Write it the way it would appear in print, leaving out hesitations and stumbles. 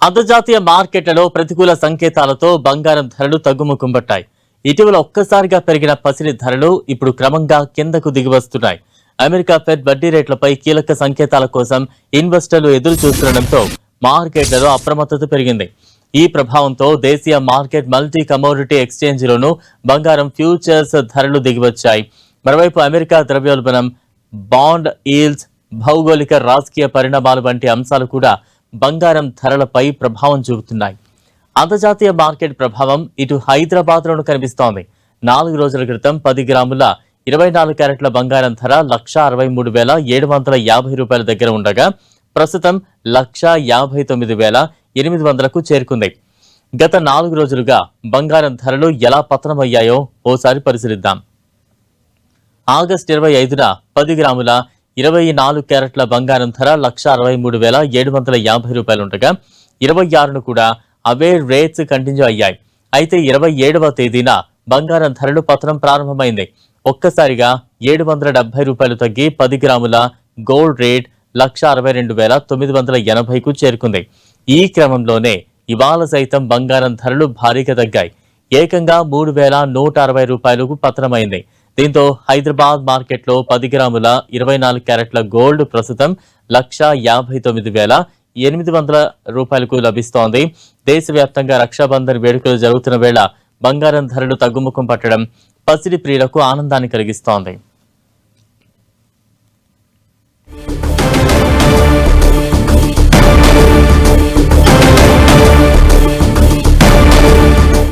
అంతర్జాతీయ మార్కెట్లలో ప్రతికూల సంకేతాలతో బంగారం ధరలు తగ్గుముఖం పట్టాయి. ఇటీవల ఒక్కసారిగా పెరిగిన పసిడి ధరలు ఇప్పుడు క్రమంగా కిందకు దిగివస్తున్నాయి. అమెరికా ఫెడ్ వడ్డీ రేట్లపై కీలక సంకేతాల కోసం ఇన్వెస్టర్లు ఎదురు చూస్తుండటంతో మార్కెట్లలో అప్రమత్తత పెరిగింది. ఈ ప్రభావంతో దేశీయ మార్కెట్ మల్టీ కమోడిటీ ఎక్స్చేంజ్లోనూ బంగారం ఫ్యూచర్స్ ధరలు దిగివచ్చాయి. మరోవైపు అమెరికా ద్రవ్యోల్బణం, బాండ్ ఈల్డ్స్, భౌగోళిక రాజకీయ పరిణామాలు వంటి అంశాలు కూడా బంగారం ధరలపై ప్రభావం చూపుతున్నాయి. అంతర్జాతీయ మార్కెట్ ప్రభావం ఇటు హైదరాబాద్లోనూ కనిపిస్తోంది. 4 రోజుల క్రితం 10 గ్రాముల 24 క్యారెట్ల బంగారం ధర 1,63,750 రూపాయల దగ్గర ఉండగా ప్రస్తుతం 1,59,800కు చేరుకుంది. గత 4 రోజులుగా బంగారం ధరలు ఎలా పతనమయ్యాయో ఓసారి పరిశీలిద్దాం. ఆగస్టు 25న 10 గ్రాముల 24 క్యారెట్ల బంగారం ధర 1,63,750 రూపాయలు ఉండగా 26ను కూడా అవే రేట్స్ కంటిన్యూ అయ్యాయి. అయితే 27వ తేదీన బంగారం ధరలు పతనం ప్రారంభమైంది. ఒక్కసారిగా 770 రూపాయలు తగ్గి 10 గ్రాముల గోల్డ్ రేట్ 1,62,980కు చేరుకుంది. ఈ క్రమంలోనే ఇవాళ సైతం బంగారం ధరలు భారీగా తగ్గాయి. ఏకంగా 3,160 రూపాయలకు పతనమైంది. దీంతో హైదరాబాద్ మార్కెట్లో 10 గ్రాముల 24 క్యారెట్ల గోల్డ్ ప్రస్తుతం 1,59,800 రూపాయలకు లభిస్తోంది. దేశవ్యాప్తంగా రక్షాబంధన్ వేడుకలు జరుగుతున్న వేళ బంగారం ధరలు తగ్గుముఖం పట్టడం పసిడి ప్రియులకు ఆనందాన్ని కలిగిస్తోంది.